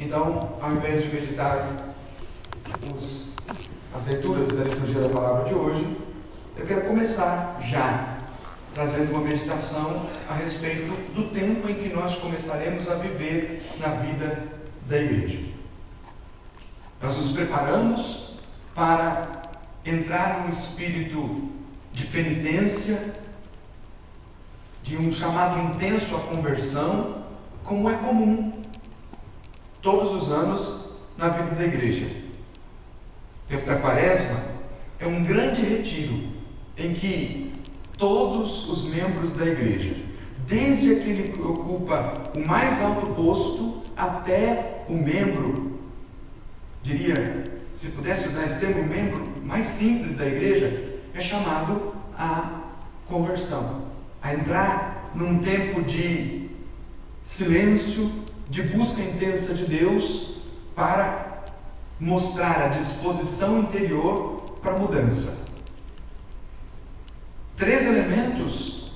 Então, ao invés de meditar as leituras da liturgia da palavra de hoje, eu quero começar já trazendo uma meditação a respeito do tempo em que nós começaremos a viver na vida da igreja. Nós nos preparamos para entrar num espírito de penitência, de um chamado intenso à conversão, como é comum todos os anos na vida da igreja. O tempo da Quaresma é um grande retiro em que todos os membros da igreja, desde aquele que ocupa o mais alto posto até o membro, diria, se pudesse usar esse termo, o membro mais simples da igreja, é chamado à conversão, a entrar num tempo de silêncio, de busca intensa de Deus, para mostrar a disposição interior para a mudança. 3 elementos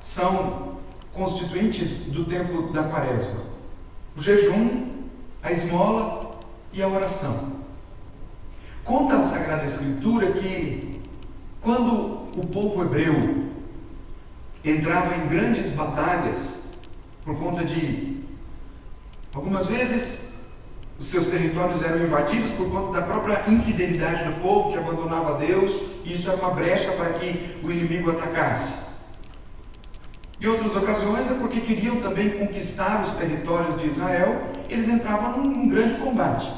são constituintes do tempo da Quaresma: o jejum, a esmola e a oração. Conta a Sagrada Escritura que, quando o povo hebreu entrava em grandes batalhas, por conta de, algumas vezes, os seus territórios eram invadidos por conta da própria infidelidade do povo, que abandonava Deus, e isso era uma brecha para que o inimigo atacasse. Em outras ocasiões é porque queriam também conquistar os territórios de Israel, eles entravam num grande combate.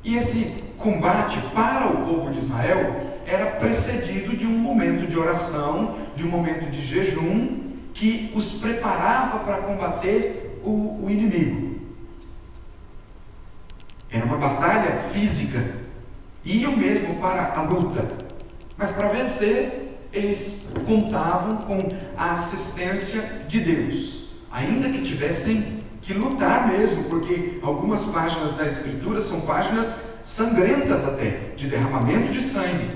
E esse combate para o povo de Israel era precedido de um momento de oração, de um momento de jejum, que os preparava para combater o inimigo. Era uma batalha física, iam mesmo para a luta, mas para vencer eles contavam com a assistência de Deus, ainda que tivessem que lutar mesmo, porque algumas páginas da Escritura são páginas sangrentas até, de derramamento de sangue.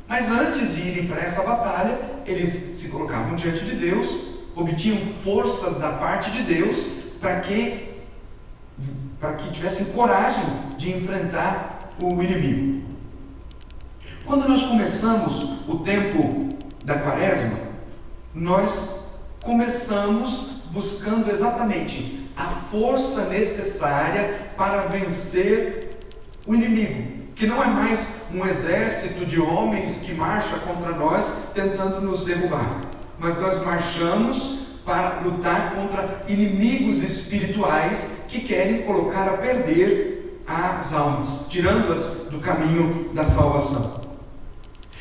Mas antes de irem para essa batalha, eles se colocavam diante de Deus, obtinham forças da parte de Deus para que tivessem coragem de enfrentar o inimigo. Quando nós começamos o tempo da Quaresma, nós começamos buscando exatamente a força necessária para vencer o inimigo, que não é mais um exército de homens que marcha contra nós tentando nos derrubar, mas nós marchamos para lutar contra inimigos espirituais que querem colocar a perder as almas, tirando-as do caminho da salvação.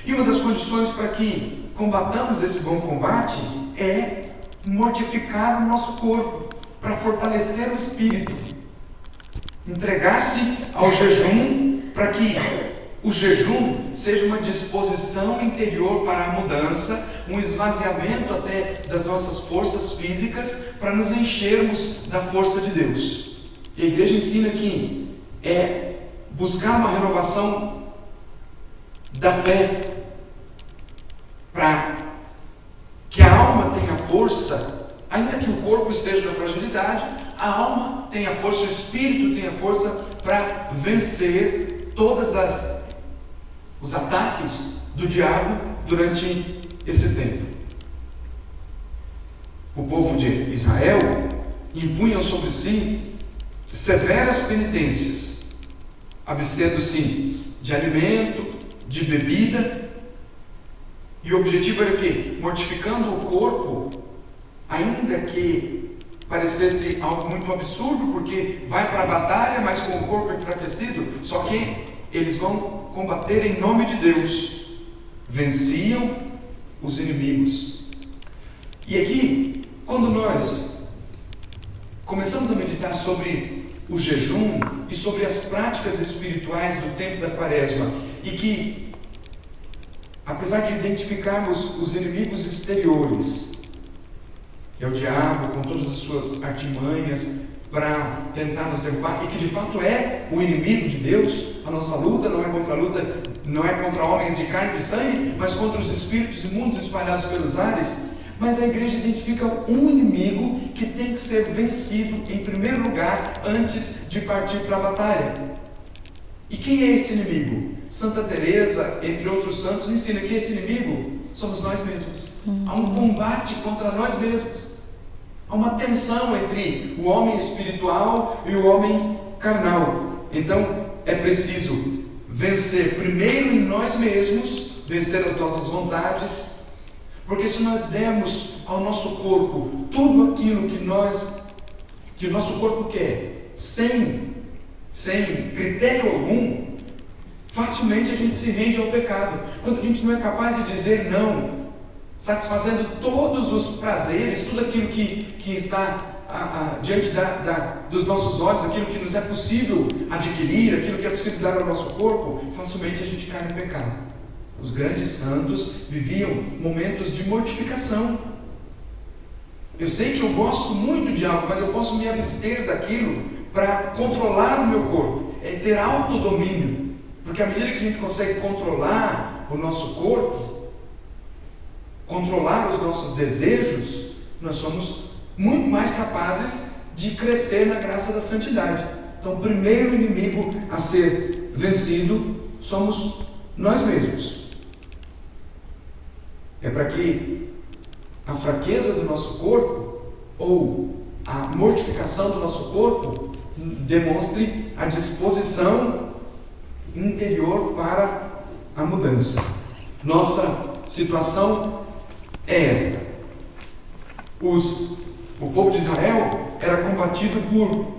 E uma das condições para que combatamos esse bom combate é mortificar o nosso corpo, para fortalecer o espírito, entregar-se ao jejum, para que o jejum seja uma disposição interior para a mudança, um esvaziamento até das nossas forças físicas, para nos enchermos da força de Deus. E a igreja ensina que é buscar uma renovação da fé, para que a alma tenha força, ainda que o corpo esteja na fragilidade, a alma tenha força, o espírito tenha força para vencer todos os ataques do diabo durante esse tempo. O povo de Israel impunha sobre si severas penitências, abstendo-se de alimento, de bebida, e o objetivo era o quê? Mortificando o corpo, ainda que parecesse algo muito absurdo, porque vai para a batalha, mas com o corpo enfraquecido, só que eles vão combater em nome de Deus, venciam os inimigos. E aqui, quando nós começamos a meditar sobre o jejum e sobre as práticas espirituais do tempo da Quaresma, e que, apesar de identificarmos os inimigos exteriores, que é o diabo com todas as suas artimanhas para tentar nos derrubar, e que de fato é o inimigo de Deus, a nossa luta não é contra homens de carne e sangue, mas contra os espíritos imundos espalhados pelos ares, Mas a igreja identifica um inimigo que tem que ser vencido em primeiro lugar antes de partir para a batalha. E quem é esse inimigo? Santa Teresa, entre outros santos, ensina que esse inimigo somos nós mesmos. Há um combate contra nós mesmos. Há uma tensão entre o homem espiritual e o homem carnal. Então é preciso vencer primeiro em nós mesmos, vencer as nossas vontades. Porque se nós dermos ao nosso corpo tudo aquilo que o nosso corpo quer, sem critério algum, facilmente a gente se rende ao pecado. Quando a gente não é capaz de dizer não, satisfazendo todos os prazeres, tudo aquilo que está diante dos nossos olhos, aquilo que nos é possível adquirir, aquilo que é possível dar ao nosso corpo, facilmente a gente cai no pecado. Os grandes santos viviam momentos de mortificação. Eu sei que eu gosto muito de algo, mas eu posso me abster daquilo para controlar o meu corpo. É ter autodomínio. Porque à medida que a gente consegue controlar o nosso corpo, controlar os nossos desejos, nós somos muito mais capazes de crescer na graça da santidade. Então, o primeiro inimigo a ser vencido somos nós mesmos. É para que a fraqueza do nosso corpo ou a mortificação do nosso corpo demonstre a disposição interior para a mudança. Nossa situação é esta. O povo de Israel era combatido por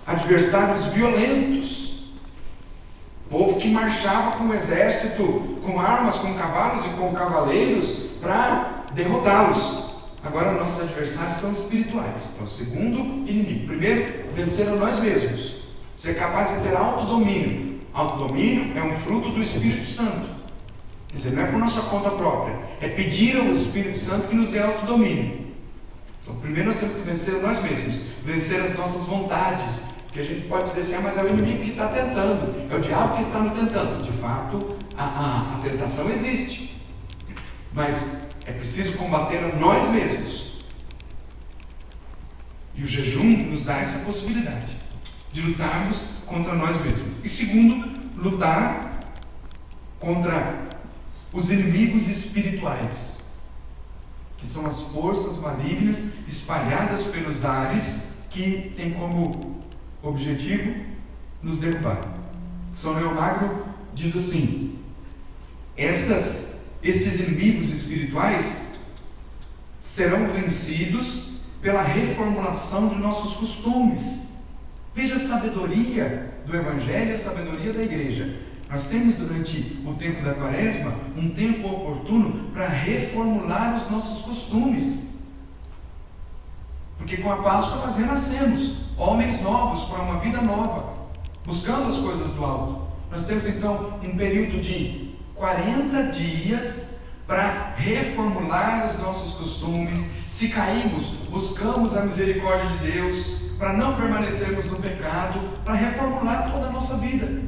adversários violentos. Povo que marchava com um exército, com armas, com cavalos e com cavaleiros para derrotá-los. Agora nossos adversários são espirituais. Então, segundo inimigo. Primeiro, vencer a nós mesmos. Ser capaz de ter autodomínio. Autodomínio é um fruto do Espírito Santo. Quer dizer, não é por nossa conta própria. É pedir ao Espírito Santo que nos dê autodomínio. Então, primeiro nós temos que vencer a nós mesmos. Vencer as nossas vontades. Que a gente pode dizer assim, mas é o inimigo que está tentando, é o diabo que está me tentando. De fato, a tentação existe, mas é preciso combater a nós mesmos. E o jejum nos dá essa possibilidade de lutarmos contra nós mesmos. E segundo, lutar contra os inimigos espirituais, que são as forças malignas espalhadas pelos ares, que têm como objetivo nos derrubar. São Leomagno diz assim: estes inimigos espirituais serão vencidos pela reformulação de nossos costumes. Veja a sabedoria do Evangelho, a sabedoria da igreja. Nós temos durante o tempo da Quaresma um tempo oportuno para reformular os nossos costumes. Porque com a Páscoa nós renascemos, homens novos para uma vida nova, buscando as coisas do alto. Nós temos então um período de 40 dias para reformular os nossos costumes. Se caímos, buscamos a misericórdia de Deus, para não permanecermos no pecado, para reformular toda a nossa vida,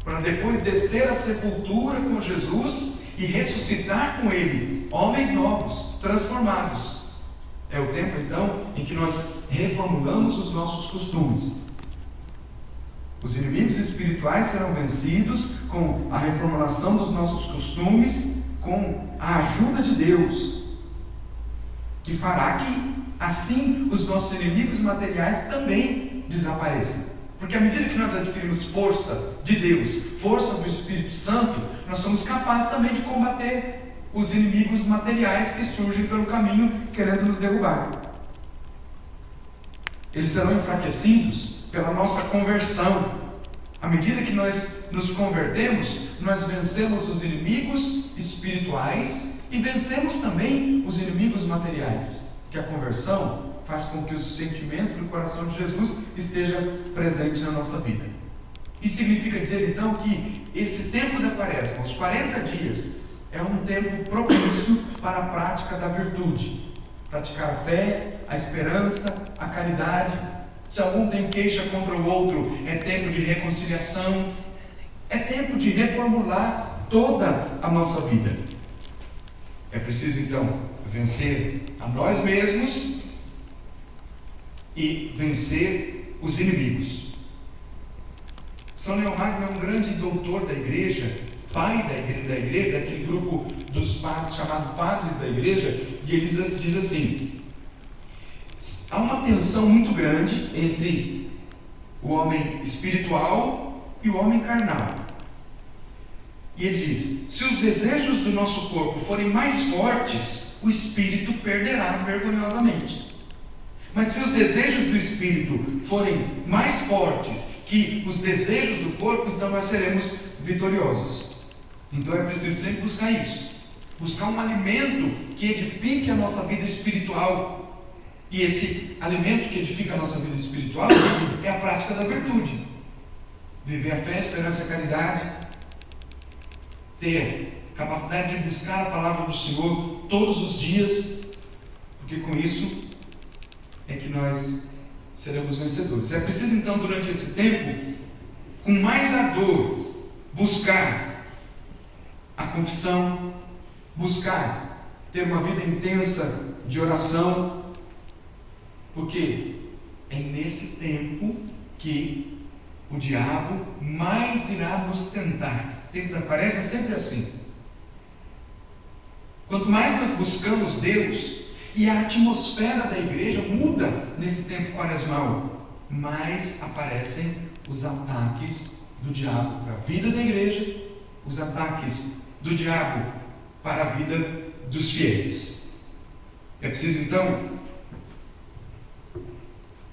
para depois descer à sepultura com Jesus e ressuscitar com Ele, homens novos, transformados. É o tempo então em que nós reformulamos os nossos costumes. Os inimigos espirituais serão vencidos com a reformulação dos nossos costumes, com a ajuda de Deus, que fará que assim os nossos inimigos materiais também desapareçam. Porque à medida que nós adquirimos força de Deus, força do Espírito Santo, nós somos capazes também de combater os inimigos materiais que surgem pelo caminho querendo nos derrubar. Eles serão enfraquecidos pela nossa conversão. À medida que nós nos convertemos, nós vencemos os inimigos espirituais e vencemos também os inimigos materiais, que a conversão faz com que o sentimento do coração de Jesus esteja presente na nossa vida. Isso significa dizer então que esse tempo da Quaresma, os 40 dias, é um tempo propício para a prática da virtude. Praticar a fé, a esperança, a caridade. Se algum tem queixa contra o outro, é tempo de reconciliação. É tempo de reformular toda a nossa vida. É preciso então vencer a nós mesmos e vencer os inimigos. São Leonardo é um grande doutor da igreja, pai da igreja, daquele grupo dos padres, chamado Padres da Igreja, e ele diz assim: há uma tensão muito grande entre o homem espiritual e o homem carnal. E ele diz: se os desejos do nosso corpo forem mais fortes, o espírito perderá vergonhosamente. Mas se os desejos do espírito forem mais fortes que os desejos do corpo, então nós seremos vitoriosos. Então é preciso sempre buscar isso, buscar um alimento que edifique a nossa vida espiritual. E esse alimento que edifica a nossa vida espiritual é a prática da virtude. Viver a fé, a esperança e a caridade, ter capacidade de buscar a palavra do Senhor todos os dias, porque com isso é que nós seremos vencedores. É preciso então, durante esse tempo, com mais ardor, buscar a confissão, buscar ter uma vida intensa de oração, porque é nesse tempo que o diabo mais irá nos tentar. Parece, mas sempre assim. Quanto mais nós buscamos Deus, e a atmosfera da igreja muda nesse tempo quaresmal, mais aparecem os ataques do diabo para a vida da igreja, os ataques do diabo para a vida dos fiéis. É preciso então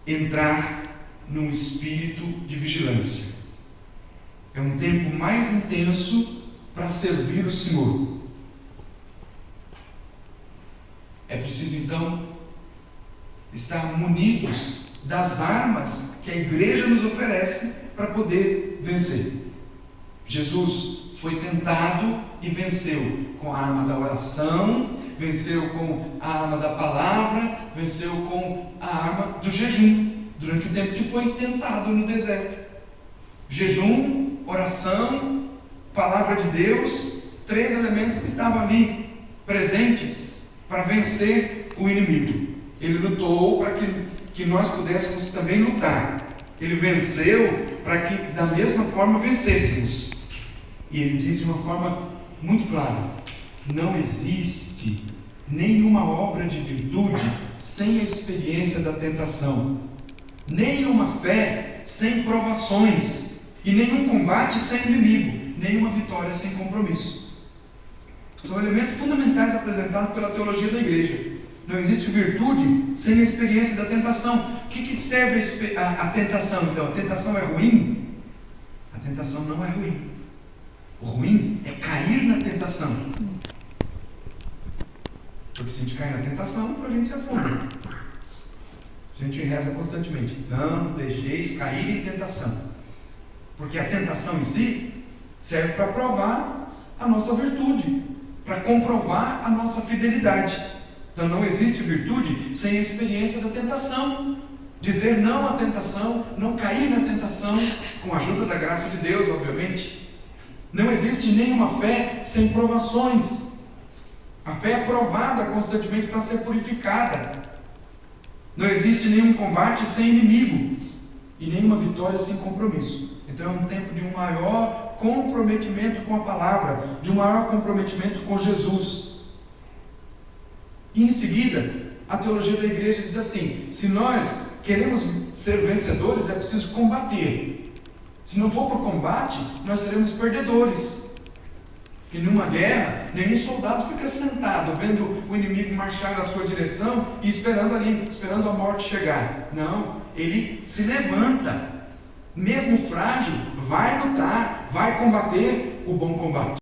entrar num espírito de vigilância. É um tempo mais intenso para servir o Senhor. É preciso então estar munidos das armas que a igreja nos oferece para poder vencer. Jesus foi tentado e venceu com a arma da oração, venceu com a arma da palavra, venceu com a arma do jejum, durante o tempo que foi tentado no deserto. Jejum, oração, palavra de Deus, 3 elementos que estavam ali presentes para vencer o inimigo. Ele lutou para que nós pudéssemos também lutar. Ele venceu para que da mesma forma vencêssemos. E ele diz de uma forma muito clara: não existe nenhuma obra de virtude sem a experiência da tentação, nenhuma fé sem provações, e nenhum combate sem inimigo, nenhuma vitória sem compromisso. São elementos fundamentais apresentados pela teologia da igreja. Não existe virtude sem a experiência da tentação. O que serve a tentação então? A tentação é ruim? A tentação não é ruim. O ruim é cair na tentação. Porque se a gente cair na tentação, a gente se afunda. A gente reza constantemente: não nos deixeis cair em tentação. Porque a tentação em si serve para provar a nossa virtude, para comprovar a nossa fidelidade. Então não existe virtude sem a experiência da tentação. Dizer não à tentação, não cair na tentação, com a ajuda da graça de Deus, obviamente. Não existe nenhuma fé sem provações. A fé é provada constantemente para ser purificada. Não existe nenhum combate sem inimigo e nenhuma vitória sem compromisso. Então é um tempo de um maior comprometimento com a palavra, de um maior comprometimento com Jesus. E em seguida, a teologia da igreja diz assim: se nós queremos ser vencedores, é preciso combater. Se não for para o combate, nós seremos perdedores. E numa guerra, nenhum soldado fica sentado vendo o inimigo marchar na sua direção e esperando ali, esperando a morte chegar. Não, ele se levanta, mesmo frágil, vai lutar, vai combater o bom combate.